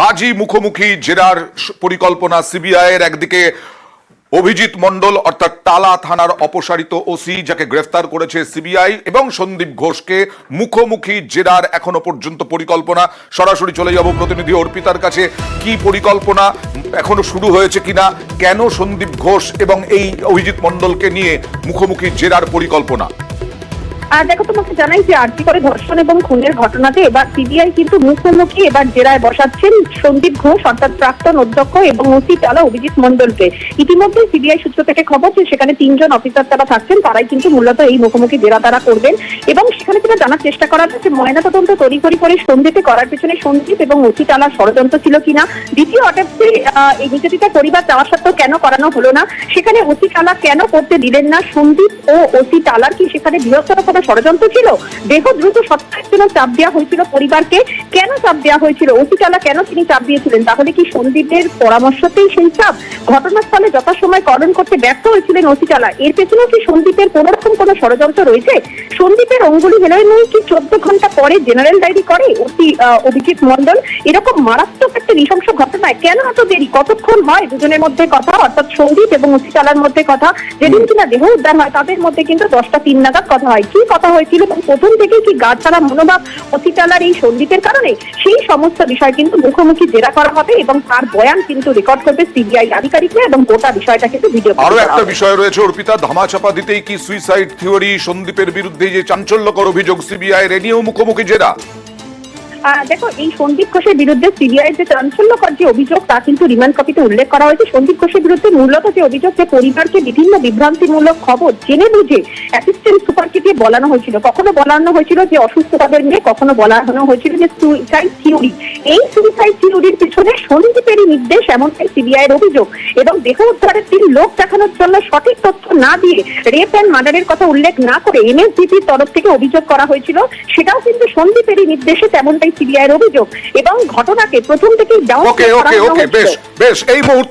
আজই মুখোমুখি জেরার পরিকল্পনা সিবিআই এর। একদিকে অভিজিৎ মণ্ডল অর্থাৎ টালা থানার অপসারিত ওসি যাকে গ্রেফতার করেছে সিবিআই, এবং সন্দীপ ঘোষকে মুখোমুখি জেরার এখনো পর্যন্ত পরিকল্পনা। সরাসরি চলে যাব প্রতিনিধি অর্পিতার কাছে। কি পরিকল্পনা এখনো শুরু হয়েছে কিনা, কেন সন্দীপ ঘোষ এবং এই অভিজিৎ মণ্ডলকে নিয়ে মুখোমুখি জেরার পরিকল্পনা? দেখো, তোমাকে জানাই যে আরজি করে ধর্ষণ এবং খুনের ঘটনাতে এবার সিবিআই কিন্তু মুখোমুখি এবার জেরায় বসাচ্ছেন সন্দীপ ঘোষ অর্থাৎ প্রাক্তন অধ্যক্ষ এবং ওসি টালা অভিজিৎ মণ্ডলকে। ইতিমধ্যে সিবিআই সূত্র থেকে খবর যে সেখানে 3 জন অফিসার তারা থাকছেন, তারাই কিন্তু মূলত এই মুখোমুখি জেরা তারা করবেন। এবং সেখানে থেকে জানার চেষ্টা করা হচ্ছে ময়নাতদন্ত তড়িঘড়ি করে সন্ধ্যেতে করার পেছনে সন্দীপ এবং ওসি টালার ষড়যন্ত্র ছিল কিনা। দ্বিতীয় অটেম্পটে এই নির্যাতিতার পরিবার চাওয়া সত্ত্বেও কেন করানো হলো না, সেখানে ওসি টালা কেন করতে দিলেন না, সন্দীপ ও ওসি টালার কি সেখানে বৃহত্তর ষড়যন্ত্র ছিল? দেহ দ্রুত সত্যায়ের জন্য চাপ দেওয়া হয়েছিল পরিবারকে, কেন চাপ দেওয়া হয়েছিল? ওসি টালা কেন তিনি চাপ দিয়েছিলেন? তাহলে কি সন্দীপের পরামর্শতেই সেই চাপ? ঘটনাস্থলে যথাসময় করণ করতে ব্যর্থ হয়েছিলেন ওসি টালা, এর পেছনে কি সন্দীপের কোনোরকম কোনো ষড়যন্ত্র রয়েছে? সন্দীপের অঙ্গুলি হেলনই কি 14 ঘন্টা পরে জেনারেল ডায়েরি করে ওসি অভিজিৎ মণ্ডল? এরকম মারাত্মক একটা নৃশংস ঘটনায় কেন এত দেরি? কতক্ষণ হয় দুজনের মধ্যে কথা, অর্থাৎ সন্দীপ এবং ওসি টালার মধ্যে কথা? যেদিন কিনা দেহ উদ্ধার হয় তাদের মধ্যে কিন্তু 10টা 3 নাগাদ কথা হয়। কি কথা হয়েছিল এবং প্রথম থেকেই কি গা ছাড়া মনোভাব ওসি টালার এই সন্দীপের কারণে? সেই সমস্ত বিষয় কিন্তু মুখোমুখি জেরা করা হবে এবং তার বয়ান কিন্তু রেকর্ড করবে সিবিআই আধিকারিকরা এবং গোটা বিষয়টা কিন্তু ভিডিও। আরো একটা বিষয় রয়েছে অর্পিতা, ধামাচাপা দিতেই কি সুইসাইড থিওরি? সন্দীপের বিরুদ্ধে যে চাঞ্চল্যকর অভিযোগ সিবিআই এর, নিয়েও মুখোমুখি জেরা। দেখো, এই সন্দীপ ঘোষের বিরুদ্ধে সিবিআই যে চাঞ্চল্যকর যে অভিযোগ তা কিন্তু রিমান্ড কপিতে উল্লেখ করা হয়েছে। সন্দীপ ঘোষের বিরুদ্ধে মূলত যে অভিযোগ, যে পরিবারকে বিভিন্ন বিভ্রান্তিমূলক খবর জেনে বুঝে অ্যাসিস্ট্যান্ট সুপারকে দিয়ে বলানো হয়েছিল। কখনো বলানো হয়েছিল যে অসুস্থ তাদের মেয়ে, কখনো বলানো হয়েছিল যে সুইসাইড থিওরি। এই সুইসাইড থিওরির পিছনে সন্দীপেরই নির্দেশ, এমনটাই সিবিআই এর অভিযোগ। এবং দেহ উদ্ধারের 3 লোক দেখানোর জন্য সঠিক তথ্য না দিয়ে রেপ অ্যান্ড মার্ডারের কথা উল্লেখ না করে এনএসজিপির তরফ থেকে অভিযোগ করা হয়েছিল, সেটাও কিন্তু সন্দীপেরই নির্দেশে, তেমনটাই সিবিআই এর অভিযোগ। এবং ঘটনাকে প্রথম থেকেই ডাউন বেশ এই মুহূর্তে